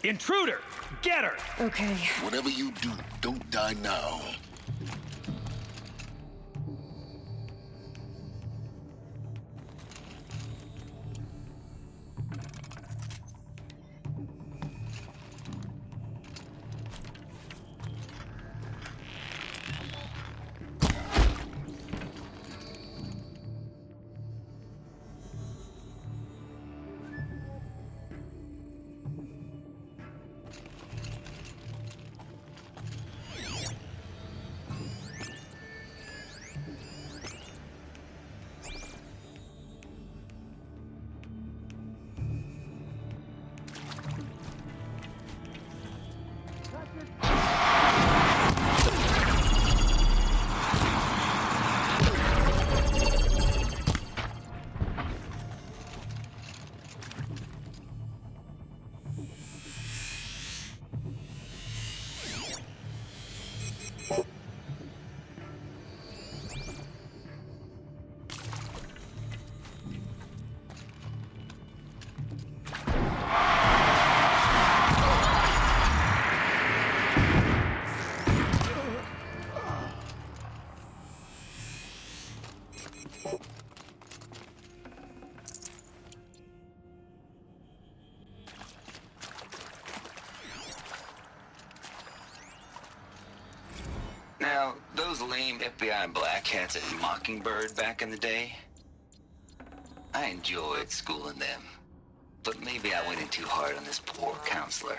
Intruder! Get her! Okay. Whatever you do, don't die now. Now, those lame FBI black hats at Mockingbird back in the day, I enjoyed schooling them. But maybe I went in too hard on this poor counselor.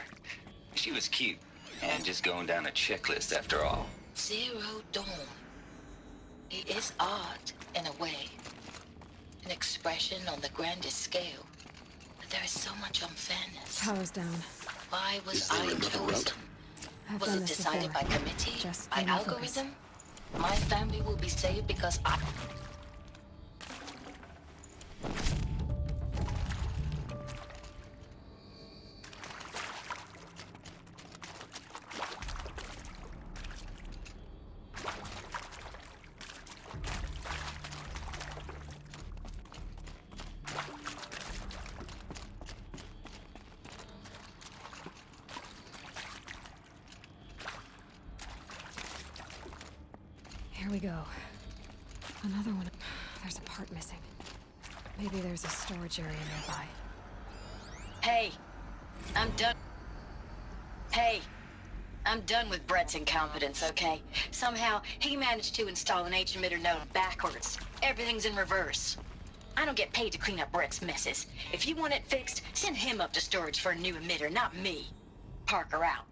She was cute, and just going down a checklist after all. Zero Dawn. It is art, in a way. An expression on the grandest scale. But there is so much unfairness. Power's down. Why was Is there I another chosen? route? I've Was done it this decided before. by committee? Just By stay in focus. algorithm? My family will be saved because I... Here we go. Another one. There's a part missing. Maybe there's a storage area nearby. Hey, I'm done. Hey, I'm done with Brett's incompetence, okay? Somehow, he managed to install an H-emitter node backwards. Everything's in reverse. I don't get paid to clean up Brett's messes. If you want it fixed, send him up to storage for a new emitter, not me. Parker out.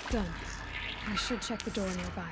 Done. I should check the door nearby.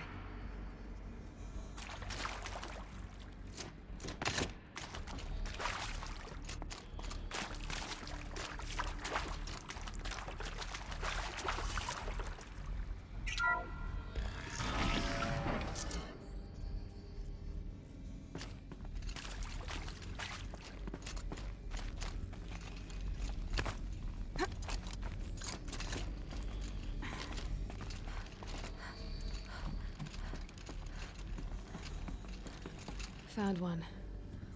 Found one.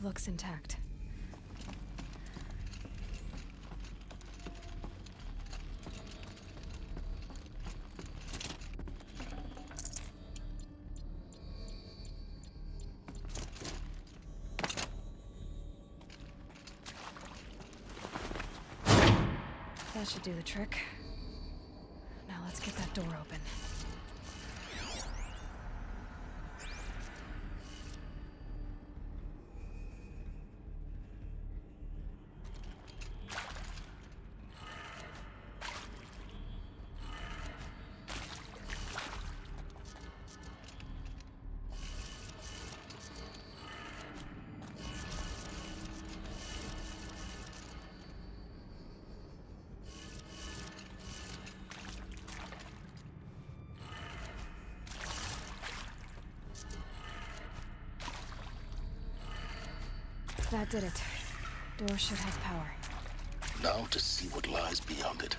Looks intact. That should do the trick. Now let's get that door open. That did it. Door should have power. Now to see what lies beyond it.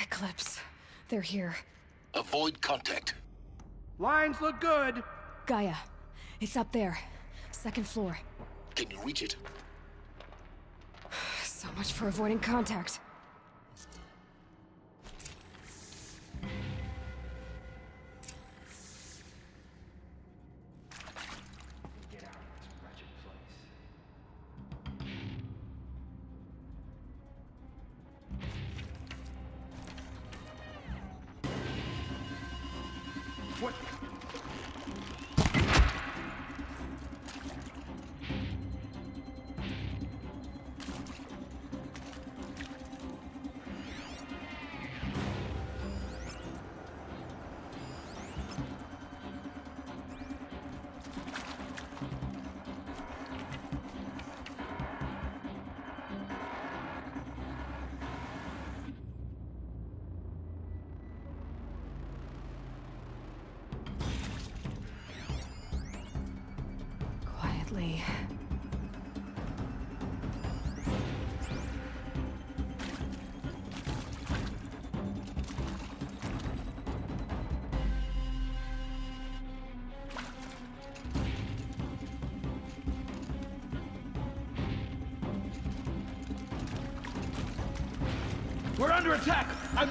Eclipse. They're here. Avoid contact. Lines look good. Gaia. It's up there. Second floor. Can you reach it? So much for avoiding contact. Get out of this wretched place. What? Quietly. We're under attack! I'm...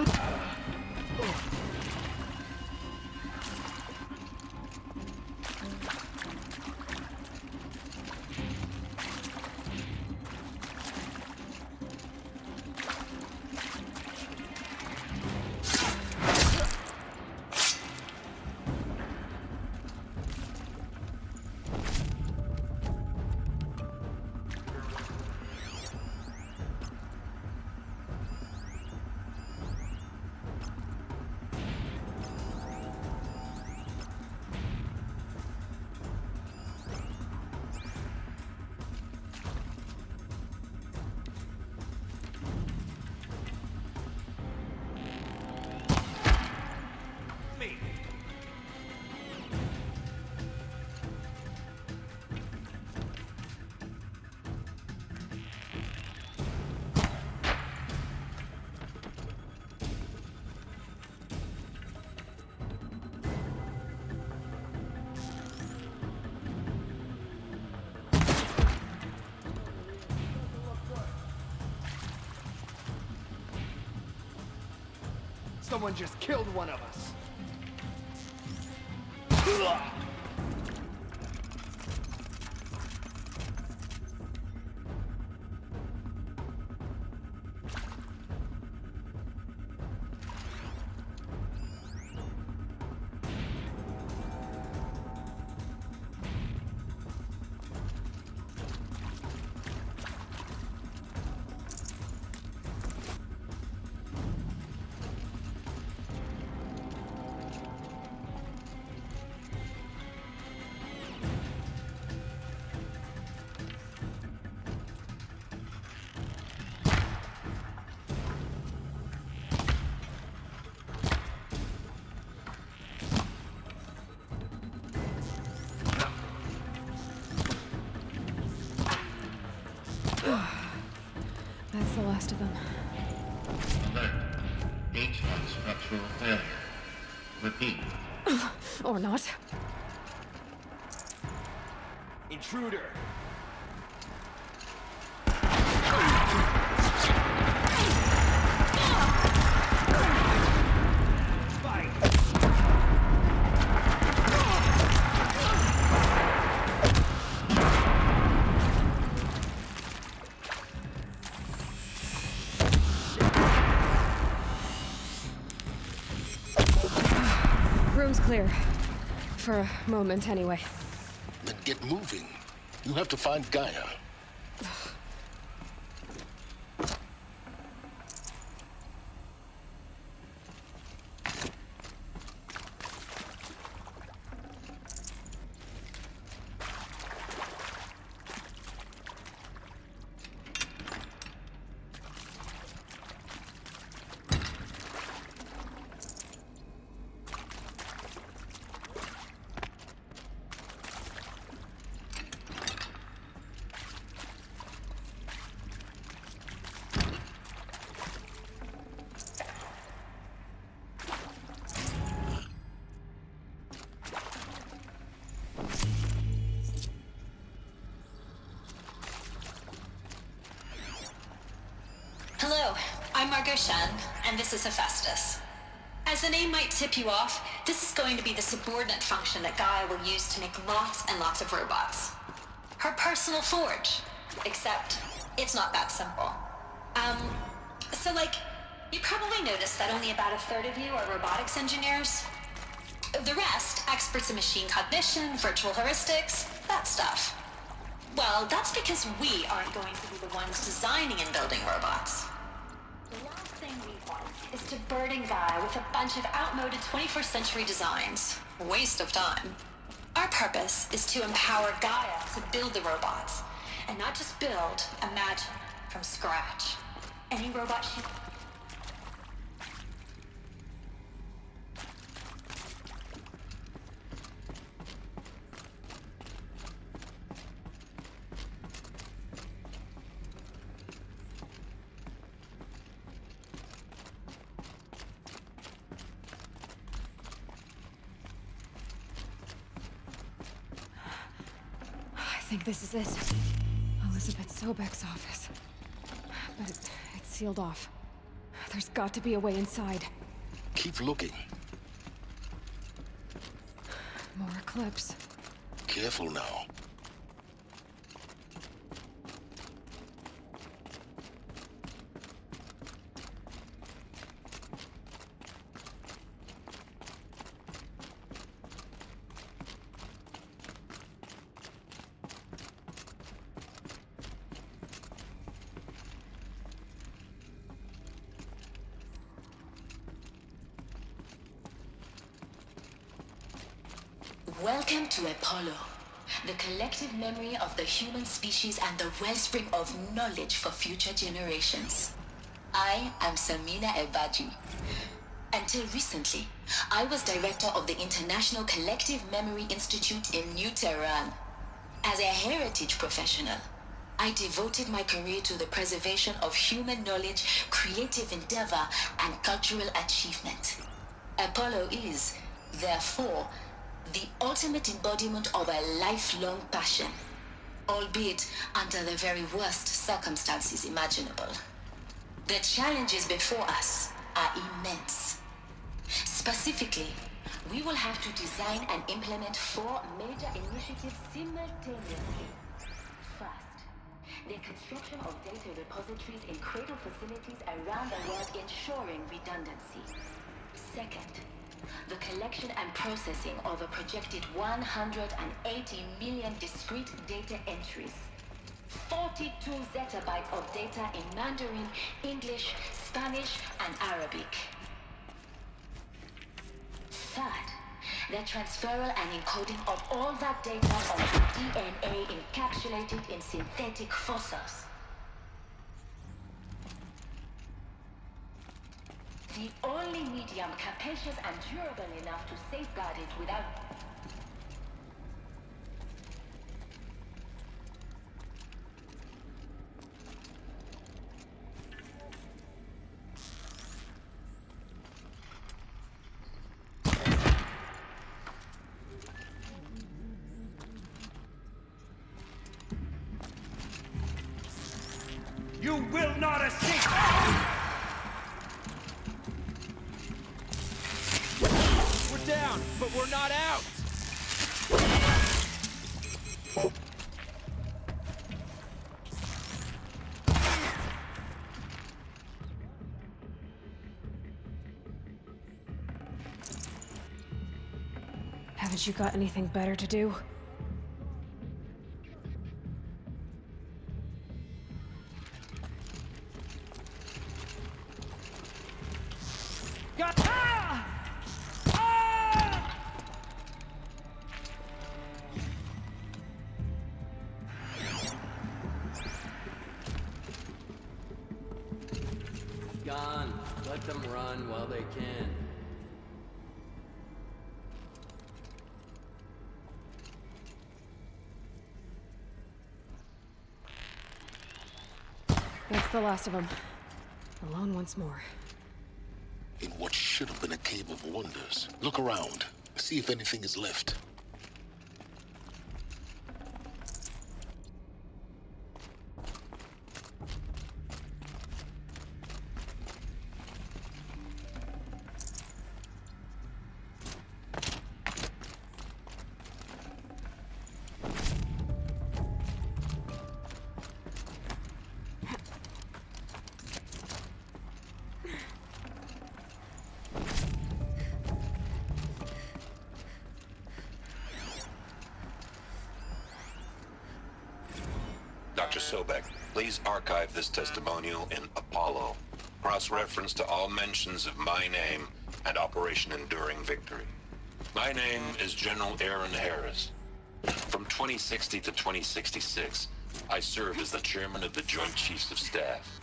Me. Someone just killed one of us. That's the last of them. Alert. HVAC structural failure. Repeat. Or not. Intruder. Fight. Room's clear. For a moment, anyway. Then get moving. You have to find Gaia. I'm Margot Shan, and this is Hephaestus. As the name might tip you off, this is going to be the subordinate function that Gaia will use to make lots and lots of robots. Her personal forge. Except, it's not that simple. So you probably noticed that only about a third of you are robotics engineers. The rest, experts in machine cognition, virtual heuristics, that stuff. Well, that's because we aren't going to be the ones designing and building robots. The last thing we want is to burden Gaia with a bunch of outmoded 21st century designs. Waste of time. Our purpose is to empower Gaia to build the robots. And not just build, imagine, from scratch. Any robot she... I think this is it. Elizabeth Sobek's office. But it's sealed off. There's got to be a way inside. Keep looking. More clips. Careful now. Welcome to Apollo, the collective memory of the human species and the wellspring of knowledge for future generations. I am Samina Ebaji. Until recently, I was director of the International Collective Memory Institute in New Tehran. As a heritage professional, I devoted my career to the preservation of human knowledge, creative endeavor, and cultural achievement. Apollo is, therefore, the ultimate embodiment of a lifelong passion, albeit under the very worst circumstances imaginable. The challenges before us are immense. Specifically, we will have to design and implement 4 major initiatives simultaneously. First, the construction of data repositories in cradle facilities around the world, ensuring redundancy. Second, the collection and processing of a projected 180 million discrete data entries. 42 zettabytes of data in Mandarin, English, Spanish, and Arabic. Third, the transferal and encoding of all that data onto DNA encapsulated in synthetic fossils. The only medium capacious and durable enough to safeguard it without... You will not escape! We're down, but we're not out! Haven't you got anything better to do? Got... Ah! Ah! Gone. Let them run while they can. That's the last of them. Alone once more. In what should have been a cave of wonders. Look around. See if anything is left. Dr. Sobek, please archive this testimonial in Apollo. Cross-reference to all mentions of my name and Operation Enduring Victory. My name is General Aaron Harris. From 2060 to 2066, I served as the chairman of the Joint Chiefs of Staff,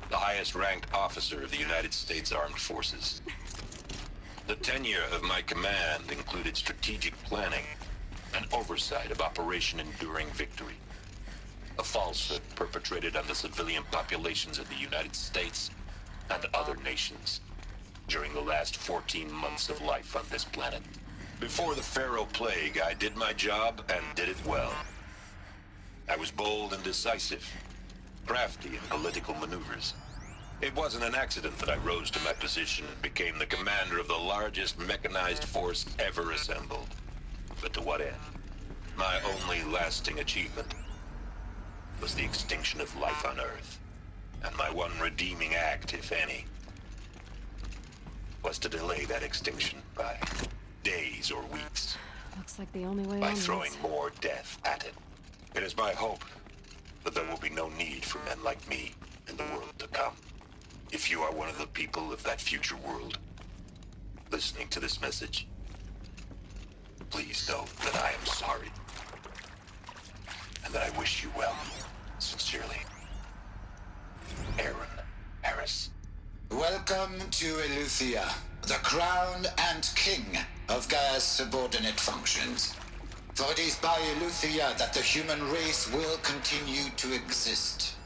the highest-ranked officer of the United States Armed Forces. The tenure of my command included strategic planning and oversight of Operation Enduring Victory, a falsehood perpetrated on the civilian populations of the United States and other nations during the last 14 months of life on this planet. Before the Pharaoh Plague, I did my job and did it well. I was bold and decisive, crafty in political maneuvers. It wasn't an accident that I rose to my position and became the commander of the largest mechanized force ever assembled. But to what end? My only lasting achievement was the extinction of life on Earth. And my one redeeming act, if any, was to delay that extinction by days or weeks. Looks like the only way By onwards. throwing more death at it. It is my hope that there will be no need for men like me in the world to come. If you are one of the people of that future world listening to this message, please know that I am sorry. And that I wish you well. Sincerely, Aaron Harris. Welcome to Eleuthia, the crown and king of Gaia's subordinate functions. For it is by Eleuthia that the human race will continue to exist.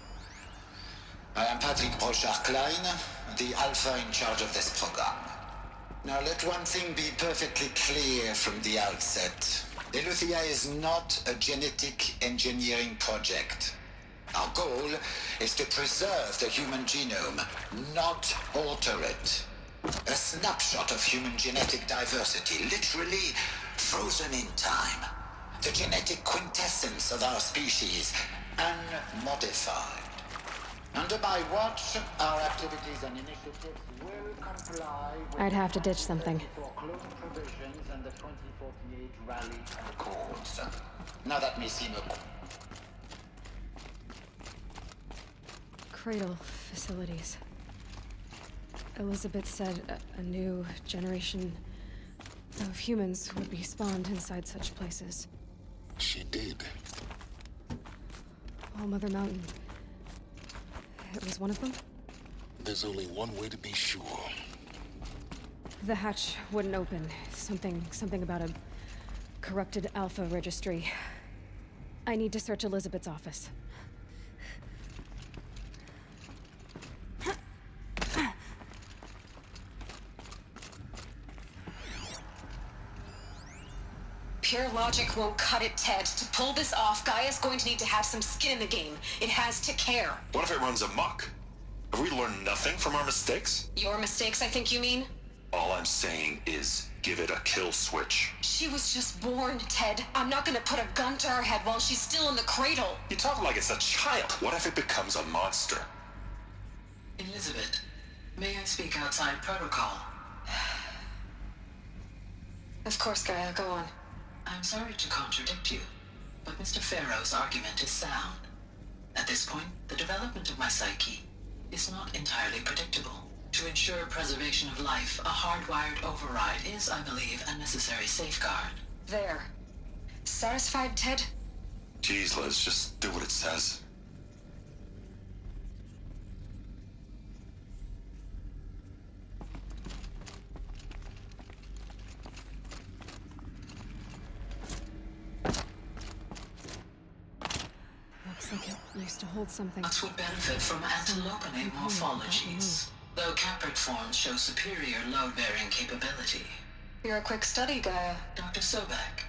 I am Patrick Brochard-Klein, the Alpha in charge of this program. Now let one thing be perfectly clear from the outset. Eleuthia is not a genetic engineering project. Our goal is to preserve the human genome, not alter it. A snapshot of human genetic diversity, literally frozen in time. The genetic quintessence of our species, unmodified. Under my watch, our activities and initiatives will comply with I'd have to ditch something. for clone provisions and the 2048 Rally Accords. Now that may seem a Cradle facilities. Elizabeth said a new generation of humans would be spawned inside such places. She did. All Mother Mountain. It was one of them? There's only one way to be sure. The hatch wouldn't open. Something about a corrupted Alpha registry. I need to search Elizabeth's office. Pure logic won't cut it, Ted. To pull this off, Gaia's going to need to have some skin in the game. It has to care. What if it runs amok? Have we learned nothing from our mistakes? Your mistakes, I think you mean? All I'm saying is, give it a kill switch. She was just born, Ted. I'm not gonna put a gun to her head while she's still in the cradle. You talk like it's a child. What if it becomes a monster? Elizabeth, may I speak outside protocol? Of course, Gaia, go on. I'm sorry to contradict you, but Mr. Pharaoh's argument is sound. At this point, the development of my psyche is not entirely predictable. To ensure preservation of life, a hardwired override is, I believe, a necessary safeguard. There. Satisfied, Ted? Jeez, Liz, just do what it says. Looks like it used to hold something. Nuts would benefit from antilopinate morphologies, though caprid forms show superior load-bearing capability. You're a quick study, Gaia. Dr. Sobek,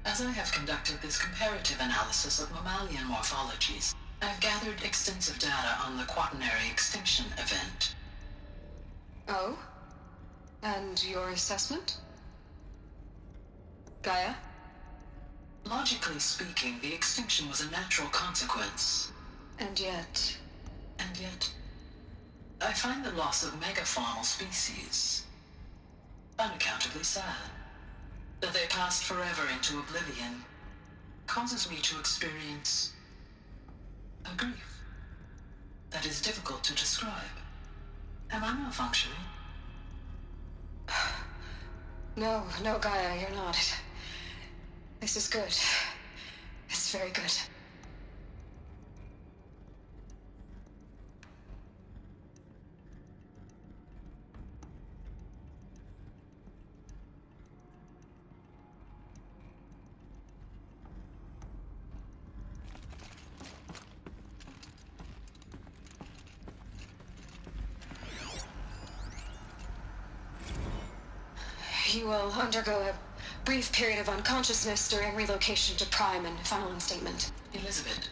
as I have conducted this comparative analysis of mammalian morphologies, I've gathered extensive data on the quaternary extinction event. Oh? And your assessment? Gaia? Logically speaking, the extinction was a natural consequence. And yet, I find the loss of megafaunal species unaccountably sad. That they passed forever into oblivion causes me to experience A grief that is difficult to describe. Am I malfunctioning? No, no, Gaia, you're not. This is good. It's very good. You will undergo a brief period of unconsciousness during relocation to Prime and final instatement. Elizabeth,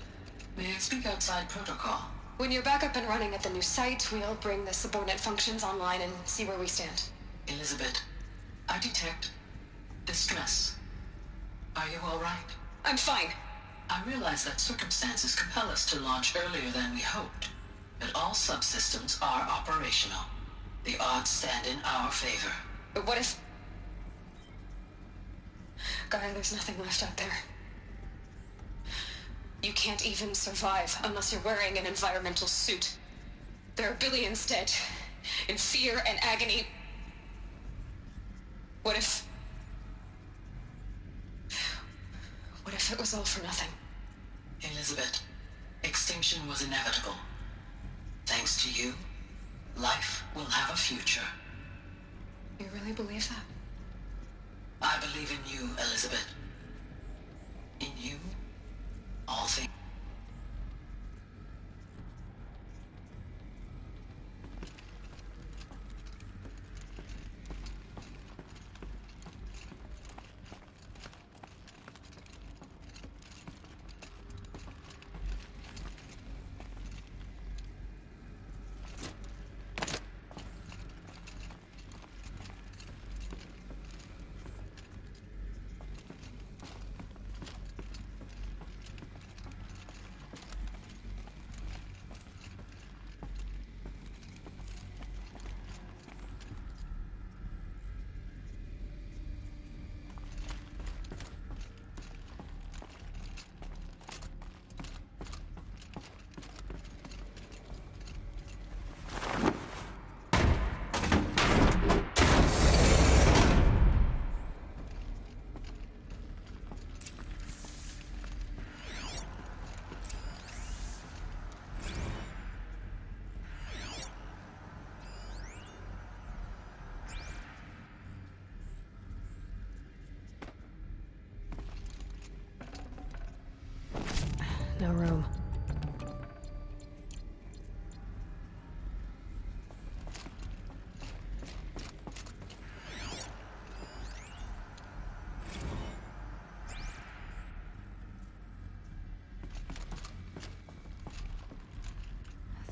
may I speak outside protocol? When you're back up and running at the new site, we'll bring the subordinate functions online and see where we stand. Elizabeth, I detect distress. Are you all right? I'm fine. I realize that circumstances compel us to launch earlier than we hoped, but all subsystems are operational. The odds stand in our favor. But what if... Gaia, there's nothing left out there. You can't even survive unless you're wearing an environmental suit. There are billions dead, in fear and agony. What if it was all for nothing? Elizabeth, extinction was inevitable. Thanks to you, life will have a future. You really believe that? I believe in you, Elizabeth. In you, all things. No room.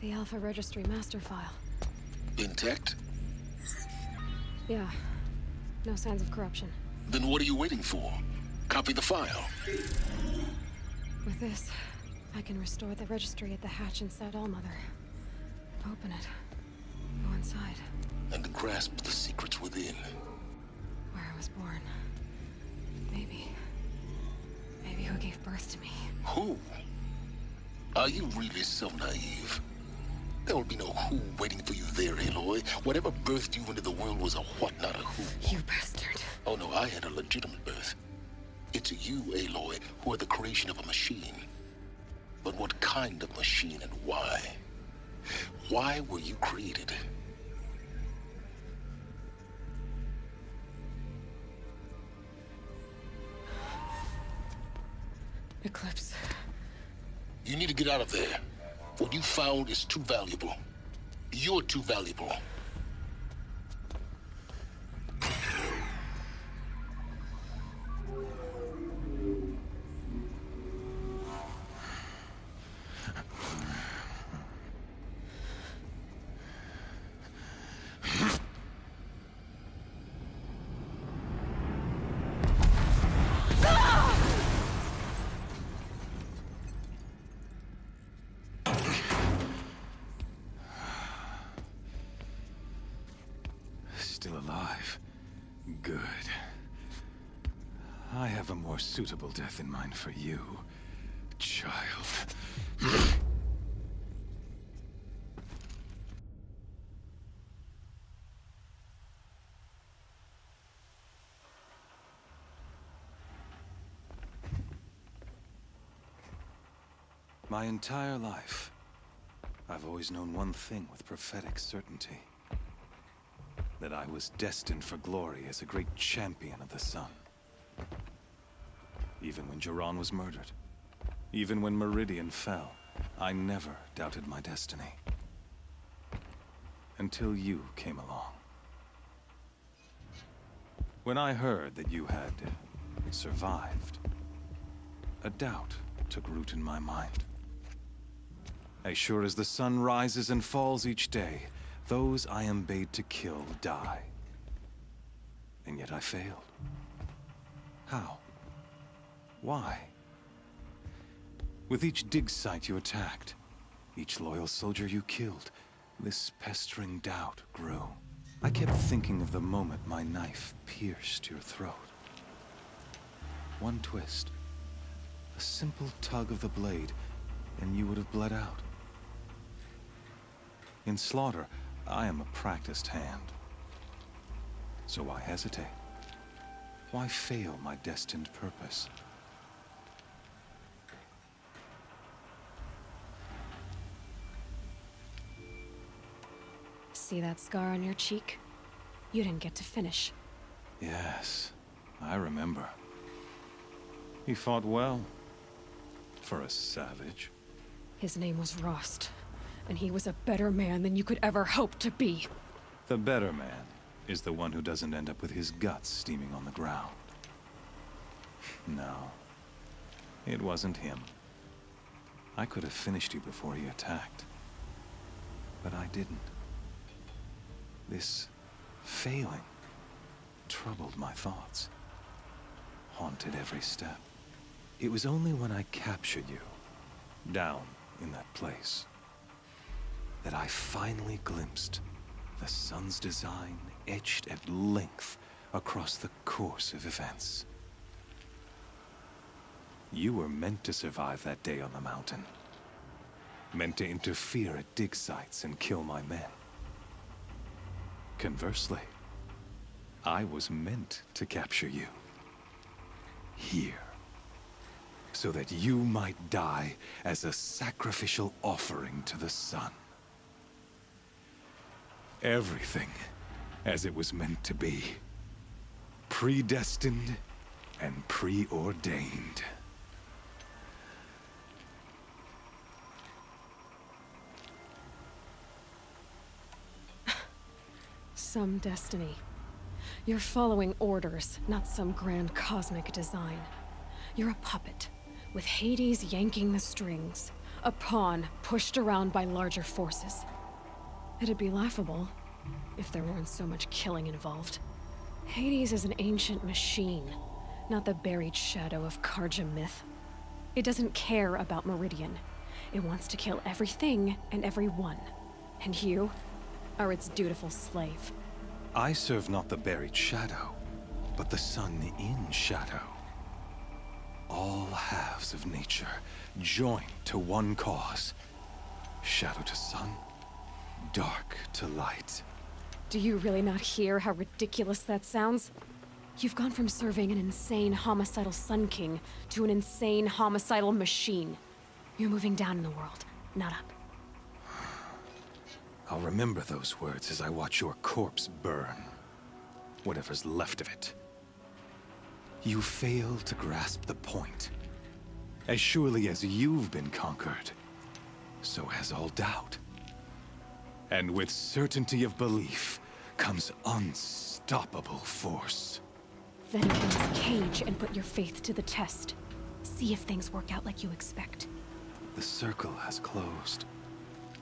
The Alpha Registry master file. Intact? Yeah. No signs of corruption. Then what are you waiting for? Copy the file. With this, I can restore the registry at the hatch inside Allmother. Open it. Go inside. And grasp the secrets within. Where I was born. Maybe who gave birth to me. Who? Are you really so naive? There will be no who waiting for you there, Aloy. Whatever birthed you into the world was a what, not a who. You bastard. Oh no, I had a legitimate birth. It's you, Aloy, who are the creation of a machine. But what kind of machine and why? Why were you created? Eclipse. You need to get out of there. What you found is too valuable. You're too valuable. Still alive. Good. I have a more suitable death in mind for you, child. My entire life, I've always known one thing with prophetic certainty. That I was destined for glory as a great champion of the sun. Even when Jiran was murdered, even when Meridian fell, I never doubted my destiny. Until you came along. When I heard that you had survived, a doubt took root in my mind. As sure as the sun rises and falls each day, those I am bade to kill die. And yet I failed. How? Why? With each dig site you attacked, each loyal soldier you killed, this pestering doubt grew. I kept thinking of the moment my knife pierced your throat. One twist, a simple tug of the blade, and you would have bled out. In slaughter, I am a practiced hand. So why hesitate? Why fail my destined purpose? See that scar on your cheek? You didn't get to finish. Yes, I remember. He fought well. For a savage. His name was Rost, and he was a better man than you could ever hope to be. The better man is the one who doesn't end up with his guts steaming on the ground. No, it wasn't him. I could have finished you before he attacked. But I didn't. This failing troubled my thoughts, haunted every step. It was only when I captured you, down in that place, that I finally glimpsed the sun's design etched at length across the course of events. You were meant to survive that day on the mountain. Meant to interfere at dig sites and kill my men. Conversely, I was meant to capture you. Here. So that you might die as a sacrificial offering to the sun. Everything as it was meant to be. Predestined and preordained. Some destiny. You're following orders, not some grand cosmic design. You're a puppet, with Hades yanking the strings. A pawn pushed around by larger forces. It'd be laughable if there weren't so much killing involved. Hades is an ancient machine, not the buried shadow of Karja myth. It doesn't care about Meridian. It wants to kill everything and everyone. And you are its dutiful slave. I serve not the buried shadow, but the sun in shadow. All halves of nature joined to one cause. Shadow to sun, dark to light. Do you really not hear how ridiculous that sounds? You've gone from serving an insane homicidal Sun King to an insane homicidal machine. You're moving down in the world, not up. I'll remember those words as I watch your corpse burn. Whatever's left of it. You fail to grasp the point. As surely as you've been conquered, so has all doubt. And with certainty of belief comes unstoppable force. Then open this cage and put your faith to the test. See if things work out like you expect. The circle has closed.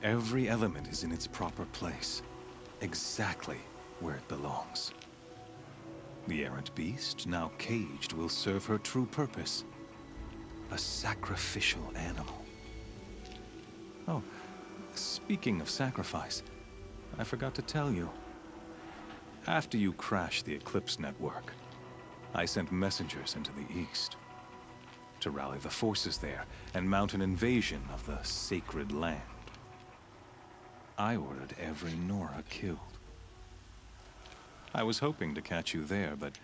Every element is in its proper place, exactly where it belongs. The errant beast, now caged, will serve her true purpose. A sacrificial animal. Oh, speaking of sacrifice, I forgot to tell you. After you crashed the Eclipse network, I sent messengers into the east to rally the forces there and mount an invasion of the sacred land. I ordered every Nora killed. I was hoping to catch you there, but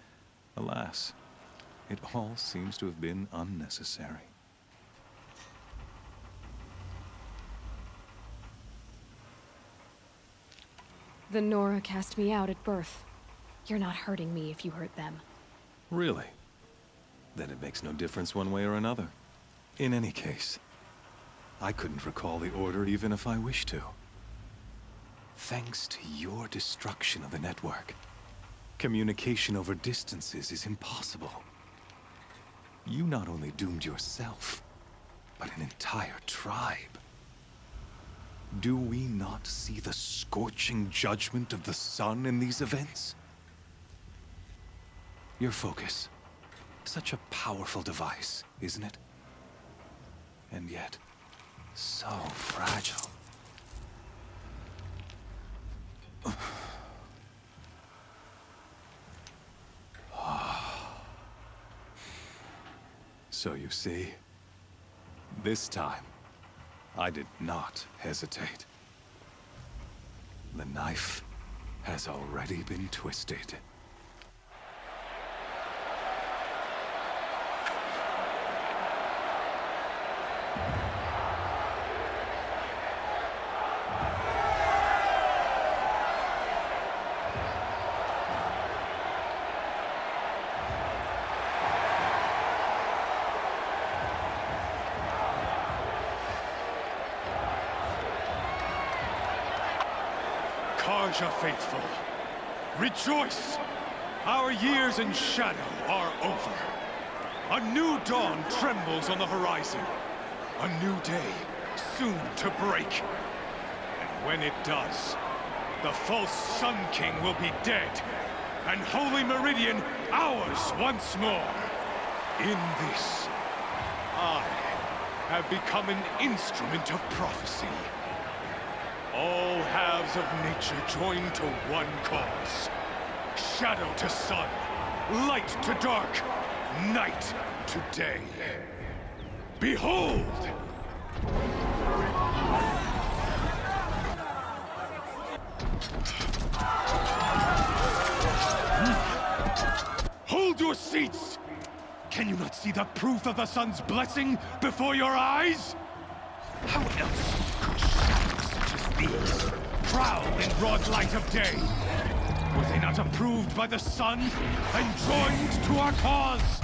alas, it all seems to have been unnecessary. The Nora cast me out at birth. You're not hurting me if you hurt them. Really? Then it makes no difference one way or another. In any case, I couldn't recall the Order even if I wished to. Thanks to your destruction of the network, communication over distances is impossible. You not only doomed yourself, but an entire tribe. Do we not see the scorching judgment of the sun in these events? Your focus. Such a powerful device, isn't it? And yet, so fragile. So you see, this time, I did not hesitate. The knife has already been twisted. Karja faithful, rejoice! Our years in shadow are over. A new dawn trembles on the horizon. A new day, soon to break. And when it does, the false Sun King will be dead, and Holy Meridian ours once more. In this, I have become an instrument of prophecy. All halves of nature join to one cause. Shadow to sun, light to dark, night to day. Behold! Hold your seats! Can you not see the proof of the sun's blessing before your eyes? How else could shadows such as these prowl in broad light of day? Were they not approved by the sun and joined to our cause?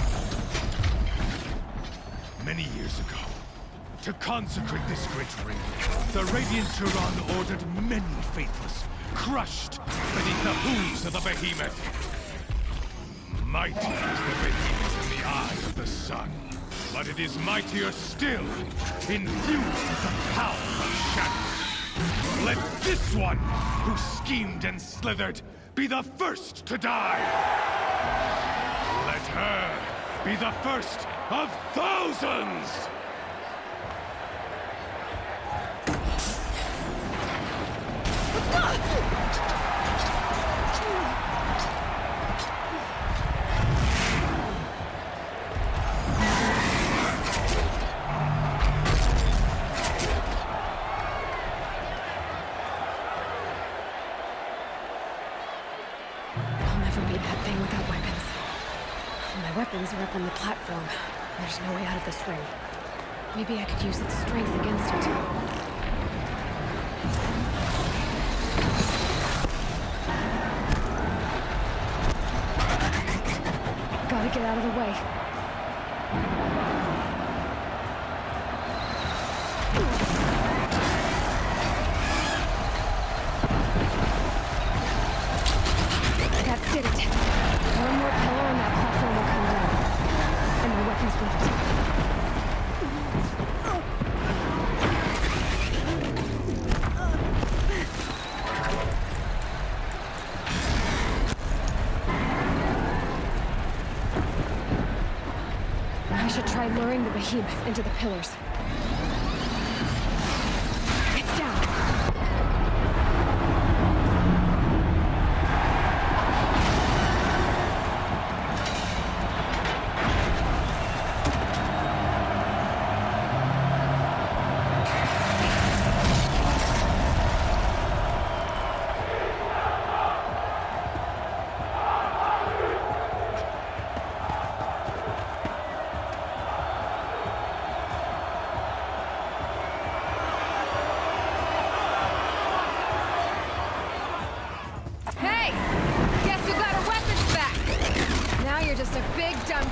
Many years ago, to consecrate this great ring, the Radiant Turan ordered many faithless, crushed beneath the hooves of the behemoth. Mighty is the behemoth in the eye of the sun, but it is mightier still, infused with the power of shadow. Let this one, who schemed and slithered, be the first to die! Let her be the first of thousands! Weapons are up on the platform. There's no way out of this ring. Maybe I could use its strength against it. Gotta get out of the way. That did it. One more pillar and that platform will come down. And my weapons with it. I should try luring the behemoth into the pillars. It's down.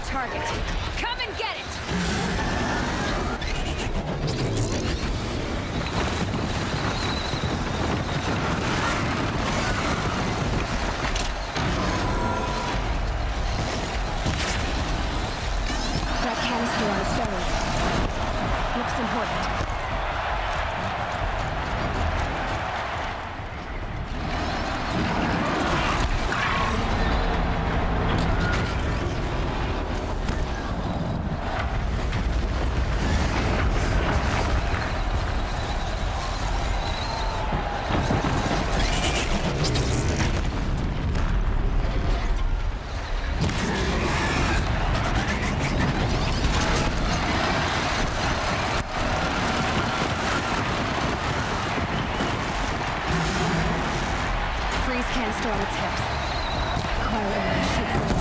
target. Come and get it! That canister on its belly. Looks important. Canister on its hips. Cryo shoots it off.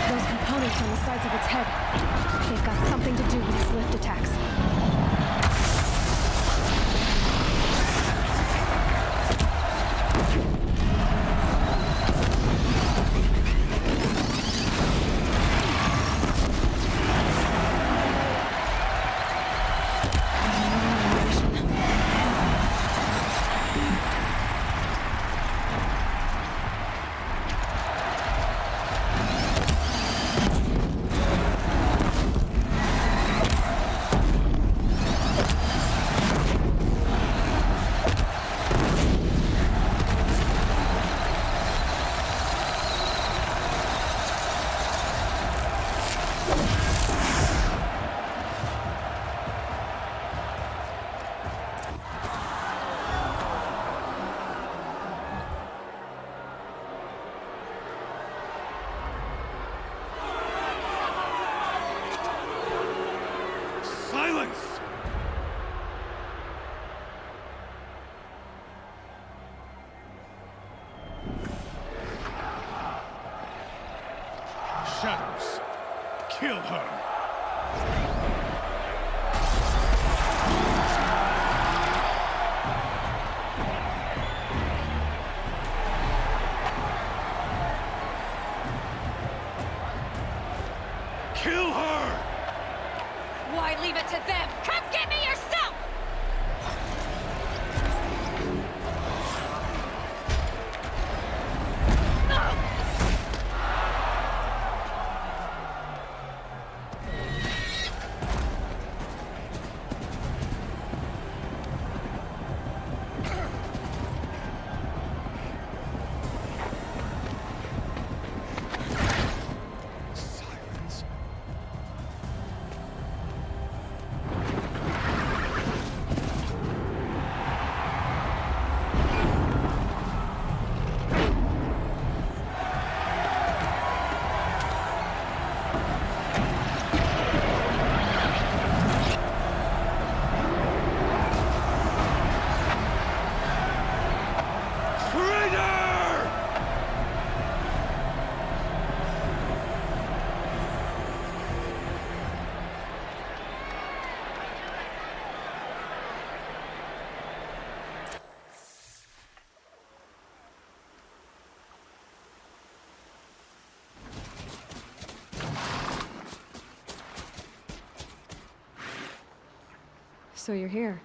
Those components on the sides of its head. They've got something to do with its lift attacks. Silence! Shadows, kill her! Kill her! Why leave it to them? Come get me yourself! Silence. Traitor! So you're here.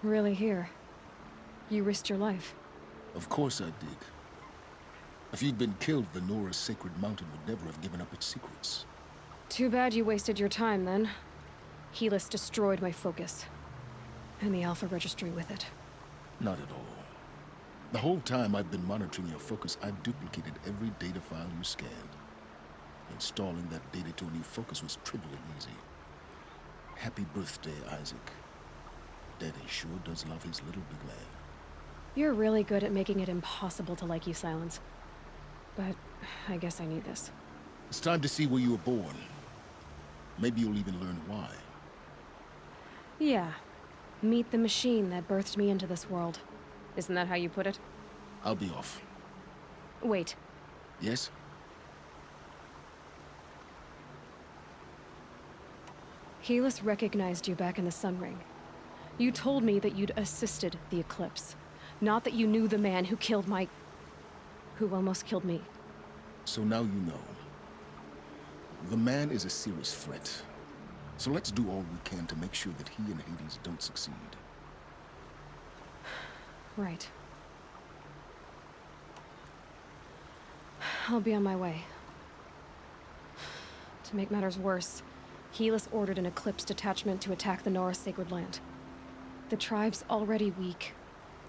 Really here. You risked your life. Of course I did. If you'd been killed, the Nora's sacred mountain would never have given up its secrets. Too bad you wasted your time, then. Helis destroyed my focus. And the Alpha Registry with it. Not at all. The whole time I've been monitoring your focus, I've duplicated every data file you scanned. Installing that data to a new focus was trivially easy. Happy birthday, Isaac. Daddy sure does love his little big man. You're really good at making it impossible to like you, Silence. But I guess I need this. It's time to see where you were born. Maybe you'll even learn why. Yeah. Meet the machine that birthed me into this world. Isn't that how you put it? I'll be off. Wait. Yes? Helis recognized you back in the Sun Ring. You told me that you'd assisted the Eclipse. Not that you knew the man who killed my... who almost killed me. So now you know. The man is a serious threat. So let's do all we can to make sure that he and Hades don't succeed. Right. I'll be on my way. To make matters worse, Helis ordered an Eclipse detachment to attack the Nora Sacred Land. The tribe's already weak.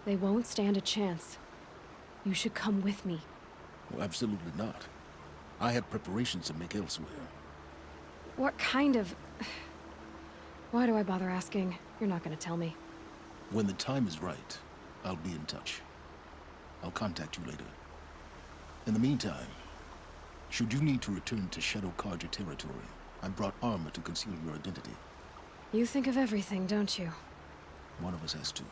They won't stand a chance. You should come with me. Well, absolutely not. I have preparations to make elsewhere. What kind of... Why do I bother asking? You're not gonna tell me. When the time is right, I'll be in touch. I'll contact you later. In the meantime, should you need to return to Shadow Carja territory, I brought armor to conceal your identity. You think of everything, don't you? One of us has to.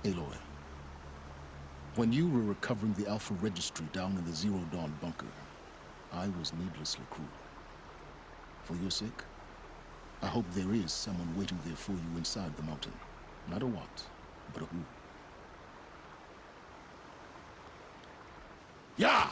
Aloy, when you were recovering the Alpha Registry down in the Zero Dawn bunker, I was needlessly cruel. For your sake, I hope there is someone waiting there for you inside the mountain. Not a what, but a who. Yeah!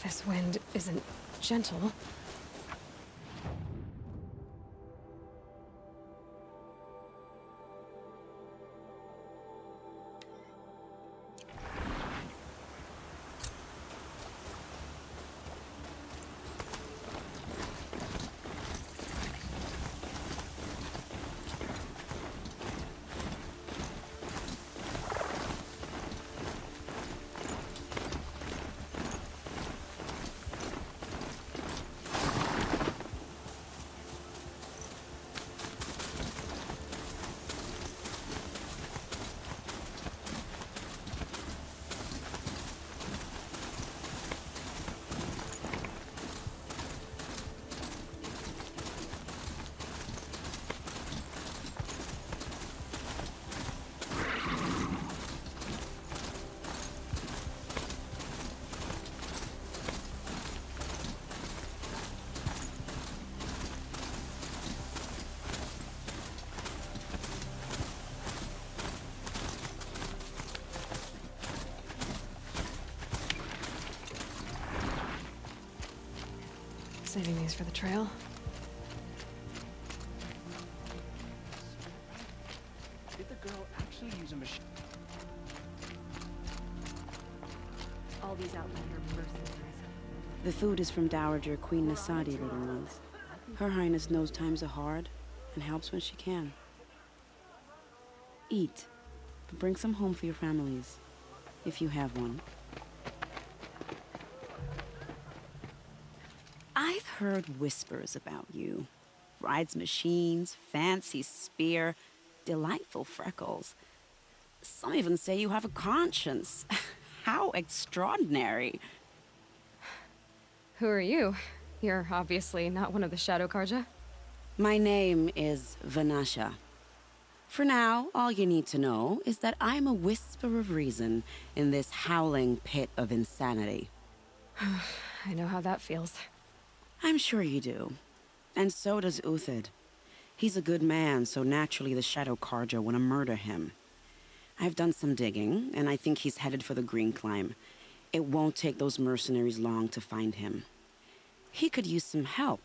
This wind isn't gentle. Saving these for the trail. Did the girl actually use a machine? All these Outlander mercenaries. The food is from Dowager Queen Nasadi, little ones. Her Highness knows times are hard and helps when she can. Eat, but bring some home for your families, if you have one. I've heard whispers about you. Rides machines, fancy spear, delightful freckles. Some even say you have a conscience. How extraordinary. Who are you? You're obviously not one of the Shadow Carja. My name is Vanasha. For now, all you need to know is that I'm a whisper of reason in this howling pit of insanity. I know how that feels. I'm sure you do. And so does Uthid. He's a good man, so naturally the Shadow Carja want to murder him. I've done some digging, and I think he's headed for the Green Climb. It won't take those mercenaries long to find him. He could use some help,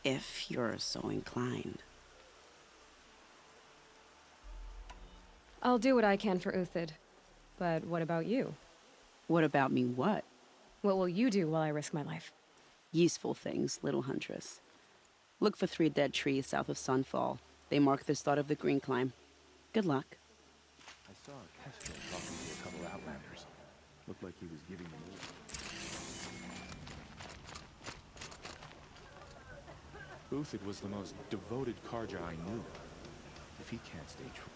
if you're so inclined. I'll do what I can for Uthid. But what about you? What about me what? What will you do while I risk my life? Useful things, little huntress. Look for 3 dead trees south of Sunfall. They mark the start of the green climb. Good luck. I saw Kestrel talking to a couple Outlanders. Looked like he was giving them orders. Uthid was the most devoted Karja I knew. If he can't stay true.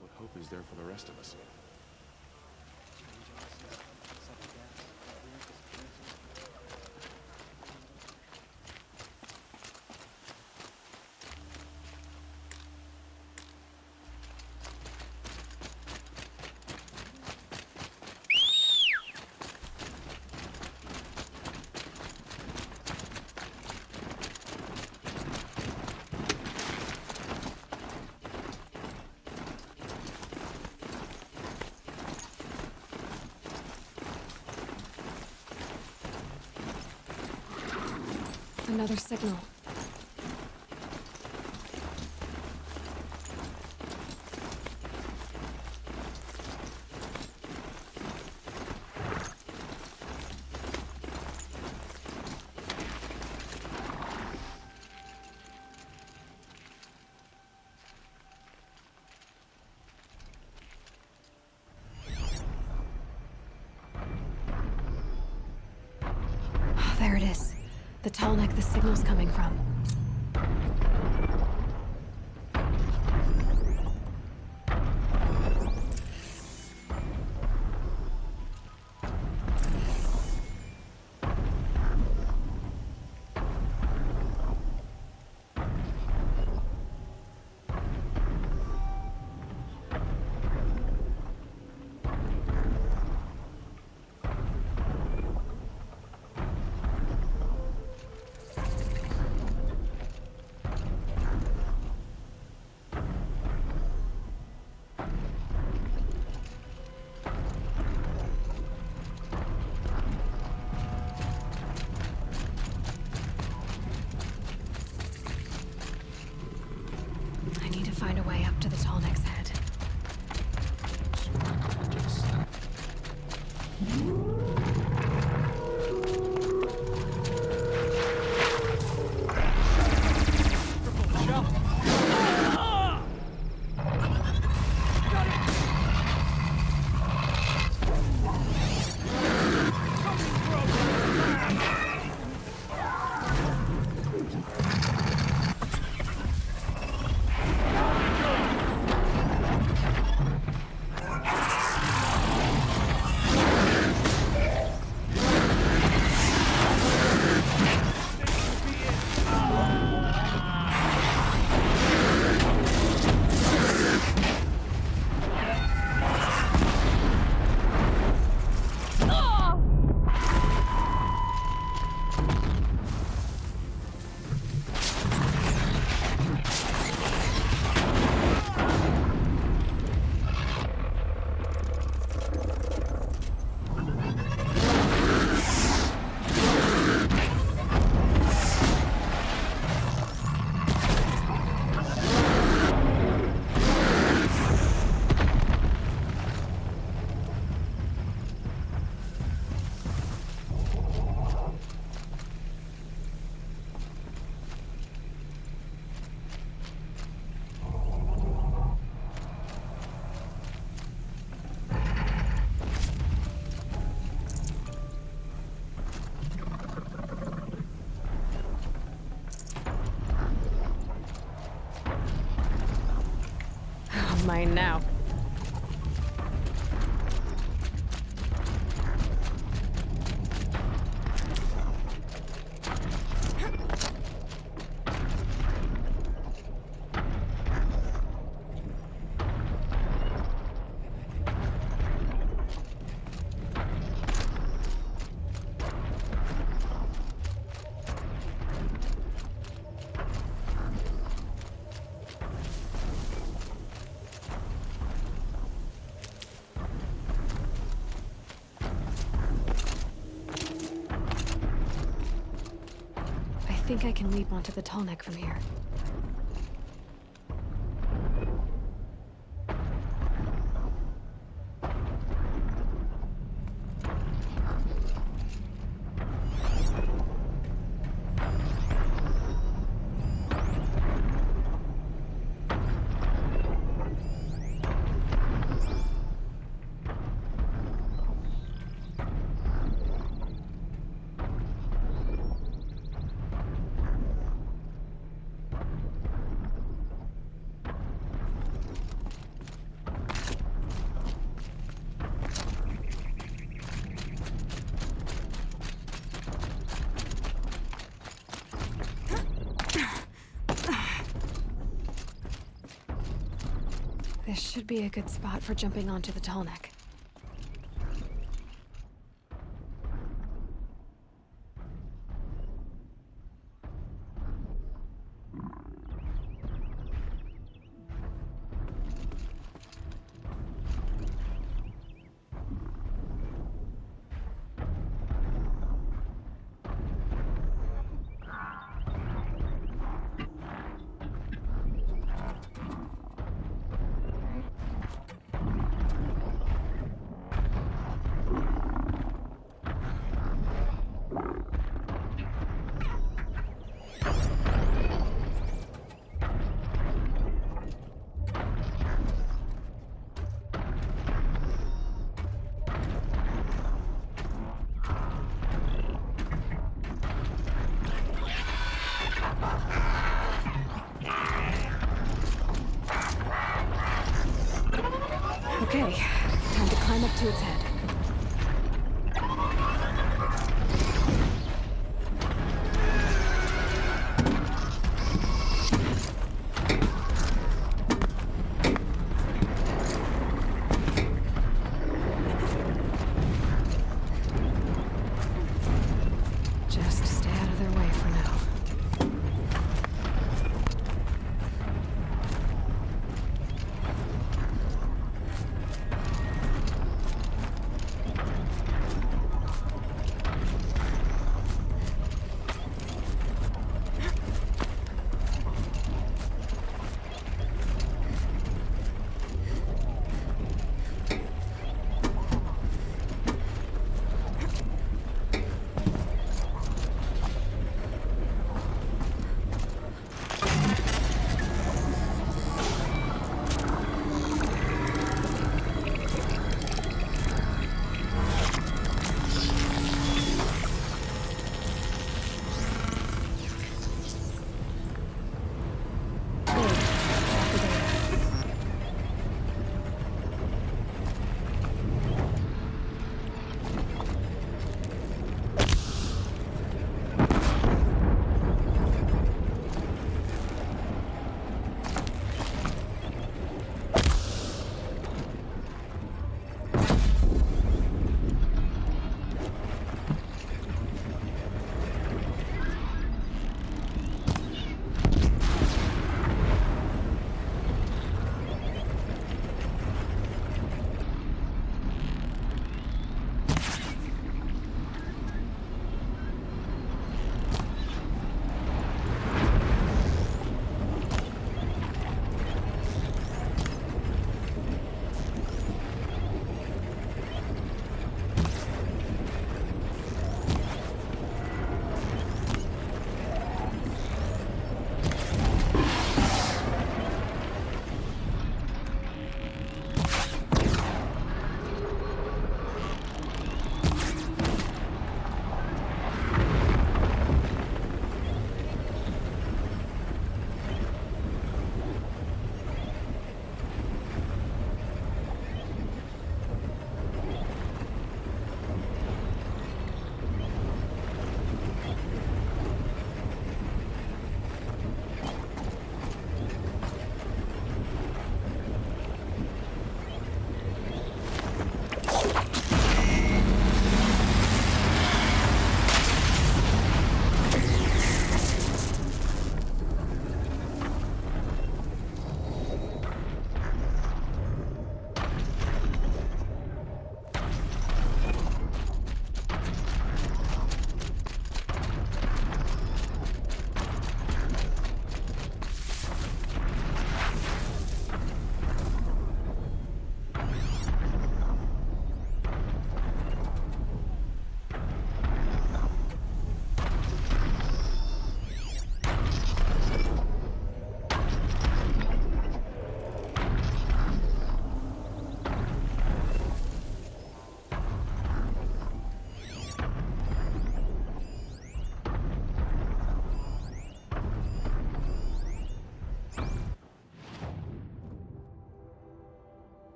What hope is there for the rest of us? Another signal. There it is. The tall neck the signal's coming from. Find a way up to the tall neck's head. Mine now. think I can leap onto the tall neck from here. This should be a good spot for jumping onto the tall neck. Okay, time to climb up to its head.